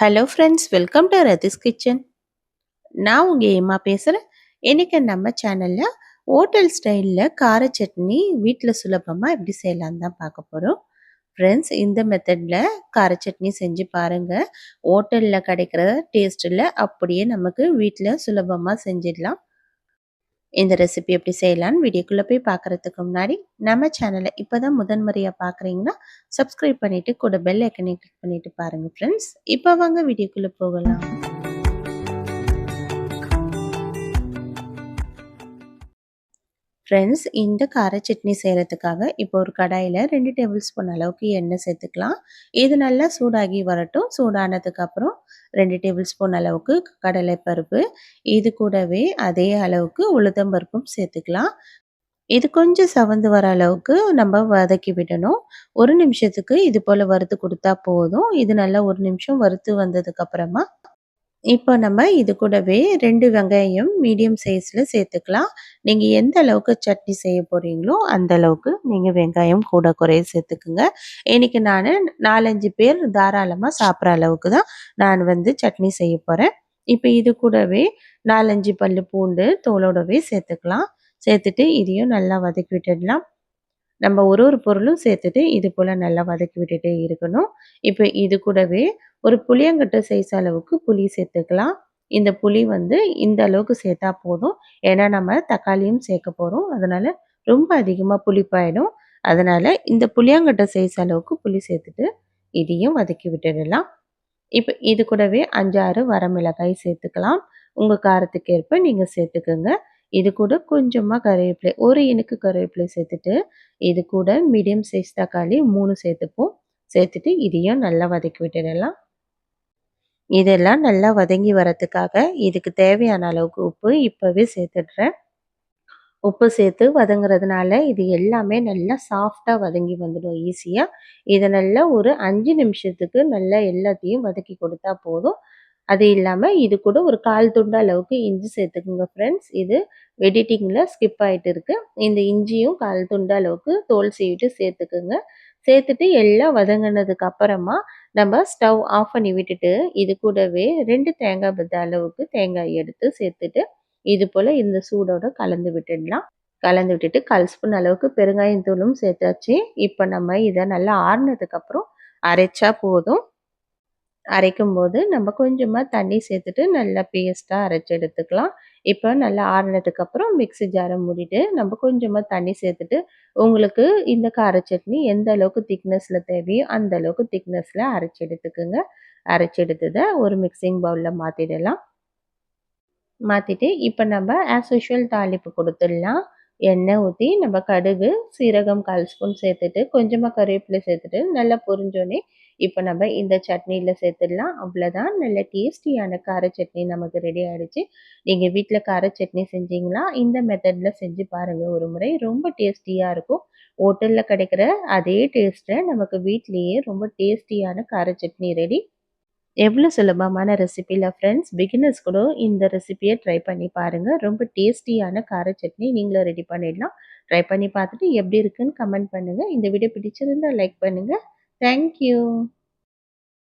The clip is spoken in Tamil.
Hello friends, welcome to Rathi's kitchen. நான் உங்கள் ஏமா பேசுகிறேன். இன்றைக்கி நம்ம சேனலில் ஹோட்டல் ஸ்டைலில் கார சட்னி வீட்டில் சுலபமாக எப்படி செய்யலான்னு தான் பார்க்க போகிறோம். ஃப்ரெண்ட்ஸ், இந்த மெத்தடில் கார சட்னி செஞ்சு பாருங்கள். ஹோட்டலில் கிடைக்கிற டேஸ்ட்டில் அப்படியே நமக்கு வீட்டில் சுலபமாக செஞ்சிடலாம். இந்த ரெசிபி எப்படி செய்யலான்னு வீடியோக்குள்ளே போய் பார்க்குறதுக்கு முன்னாடி நம்ம சேனலை இப்போ தான் முதன்முறையாக பார்க்குறீங்கன்னா சப்ஸ்கிரைப் பண்ணிவிட்டு கூட பெல் ஐக்கனை கிளிக் பண்ணிவிட்டு பாருங்கள் ஃப்ரெண்ட்ஸ். இப்போ வாங்க வீடியோக்குள்ளே போகலாம். ஃப்ரெண்ட்ஸ், இந்த கார சட்னி செய்கிறதுக்காக இப்போ ஒரு கடாயில் 2 டேபிள் ஸ்பூன் அளவுக்கு எண்ணெய் சேர்த்துக்கலாம். இது நல்லா சூடாகி வரட்டும். சூடானதுக்கப்புறம் 2 டேபிள் ஸ்பூன் அளவுக்கு கடலைப்பருப்பு, இது கூடவே அதே அளவுக்கு உளுத்தம்பருப்பும் சேர்த்துக்கலாம். இது கொஞ்சம் செவந்து வர அளவுக்கு நம்ம வதக்கி விடணும். 1 நிமிஷத்துக்கு இது போல் வறுத்து கொடுத்தா போதும். இது நல்லா 1 நிமிஷம் வறுத்து வந்ததுக்கப்புறமா இப்போ நம்ம இது கூடவே 2 வெங்காயம் மீடியம் சைஸில் சேர்த்துக்கலாம். நீங்கள் எந்த அளவுக்கு சட்னி செய்ய போகிறீங்களோ அந்த அளவுக்கு நீங்கள் வெங்காயம் கூட குறைய சேர்த்துக்குங்க. இன்றைக்கி நான் 4, 5 பேர் தாராளமாக சாப்பிட்ற அளவுக்கு தான் நான் சட்னி செய்ய போகிறேன். இப்போ இது கூடவே 4, 5 பல்லு பூண்டு தோலோடவே சேர்த்துக்கலாம். சேர்த்துட்டு இதையும் நல்லா வதக்கி விட்டுடலாம். நம்ம ஒரு பொருளும் சேர்த்துட்டு இது போல் நல்லா வதக்கி விட்டுட்டே இருக்கணும். இப்போ இது கூடவே ஒரு புளியங்கட்டு சைஸ் அளவுக்கு புளி சேர்த்துக்கலாம். இந்த புளி இந்த அளவுக்கு சேர்த்தா போதும். ஏன்னா நம்ம தக்காளியும் சேர்க்க போகிறோம். அதனால் ரொம்ப அதிகமாக புளிப்பாயிடும். அதனால் இந்த புளியங்கட்டு சைஸ் அளவுக்கு புளி சேர்த்துட்டு இதையும் வதக்கி விட்டுடலாம். இப்போ இது கூடவே 5, 6 வரமிளகாய் சேர்த்துக்கலாம். உங்கள் காரத்துக்கு ஏற்ப நீங்கள் சேர்த்துக்குங்க. இது கூட கொஞ்சமாக கருவேப்பிலை, ஒரு இனுக்கு கருவேப்பிலை சேர்த்துட்டு இது கூட மீடியம் சைஸ் தக்காளி 3 சேர்த்துப்போம். சேர்த்துட்டு இதையும் நல்லா வதக்கி விட்டுடலாம். இதெல்லாம் நல்லா வதங்கி வரத்துக்காக இதுக்கு தேவையான அளவுக்கு உப்பு இப்போவே சேர்த்துடுறேன். உப்பு சேர்த்து வதங்குறதுனால இது எல்லாமே நல்லா சாஃப்டாக வதங்கி வந்துடும் ஈஸியாக. இதை நல்லா ஒரு 5 நிமிஷத்துக்கு நல்லா எல்லாத்தையும் வதக்கி கொடுத்தா போதும். அது இல்லாமல் இது கூட ஒரு 1/4 துண்டு அளவுக்கு இஞ்சி சேர்த்துக்குங்க ஃப்ரெண்ட்ஸ். இது எடிட்டிங்கில் ஸ்கிப் ஆகிட்டு இருக்குது. இந்த இஞ்சியும் 1/4 துண்டு அளவுக்கு தோல் சீவிட்டு சேர்த்துக்குங்க. சேர்த்துட்டு எல்லாம் வதங்கினதுக்கு அப்புறமா நம்ம ஸ்டவ் ஆஃப் பண்ணி விட்டுட்டு இது கூடவே 2 தேங்காய் பத்த அளவுக்கு தேங்காய் எடுத்து சேர்த்துட்டு இது போல் இந்த சூடோட கலந்து விட்டுடலாம். கலந்து விட்டுட்டு 1/4 ஸ்பூன் அளவுக்கு பெருங்காயம் தூளும் சேர்த்தாச்சு. இப்போ நம்ம இதை நல்லா ஆறுனதுக்கப்புறம் அரைச்சா போதும். அரைக்கும்போது நம்ம கொஞ்சமாக தண்ணி சேர்த்துட்டு நல்லா பேஸ்ட்டாக அரைச்சி எடுத்துக்கலாம். இப்போ நல்லா ஆறுனதுக்கப்புறம் மிக்ஸி ஜாரை மூடிட்டு நம்ம கொஞ்சமாக தண்ணி சேர்த்துட்டு உங்களுக்கு இந்த கார சட்னி எந்த அளவுக்கு திக்னஸில் தேவையோ அந்த அளவுக்கு திக்னஸில் அரைச்சி எடுத்துக்குங்க. அரைச்சி எடுத்ததை ஒரு மிக்சிங் பவுலில் மாற்றிடலாம். மாற்றிட்டு இப்போ நம்ம ஆஸ் யூஷுவல் தாளிப்பு கொடுத்துடலாம். எண்ணெய் ஊற்றி நம்ம கடுகு, சீரகம் 1/4 ஸ்பூன் சேர்த்துட்டு கொஞ்சமாக கருவேப்பிலை சேர்த்துட்டு நல்லா பொரிஞ்சோடனே இப்போ நம்ம இந்த சட்னியில் சேர்த்துடலாம். அவ்வளோதான், நல்ல டேஸ்டியான கார சட்னி நமக்கு ரெடி ஆகிடுச்சு. நீங்கள் வீட்டில் கார சட்னி செஞ்சீங்களா? இந்த மெத்தடில் செஞ்சு பாருங்கள் ஒரு முறை. ரொம்ப டேஸ்டியாக இருக்கும். ஹோட்டலில் கிடைக்கிற அதே டேஸ்ட்டை நமக்கு வீட்லேயே ரொம்ப டேஸ்டியான கார சட்னி ரெடி. எவ்வளோ சுலபமான ரெசிபியில் ஃப்ரெண்ட்ஸ், பிகினர்ஸ் கூட இந்த ரெசிபியை ட்ரை பண்ணி பாருங்கள். ரொம்ப டேஸ்டியான கார சட்னி நீங்களும் ரெடி பண்ணிடலாம். ட்ரை பண்ணி பார்த்துட்டு எப்படி இருக்குன்னு கமெண்ட் பண்ணுங்கள். இந்த வீடியோ பிடிச்சிருந்தால் லைக் பண்ணுங்கள். தேங்க்யூ.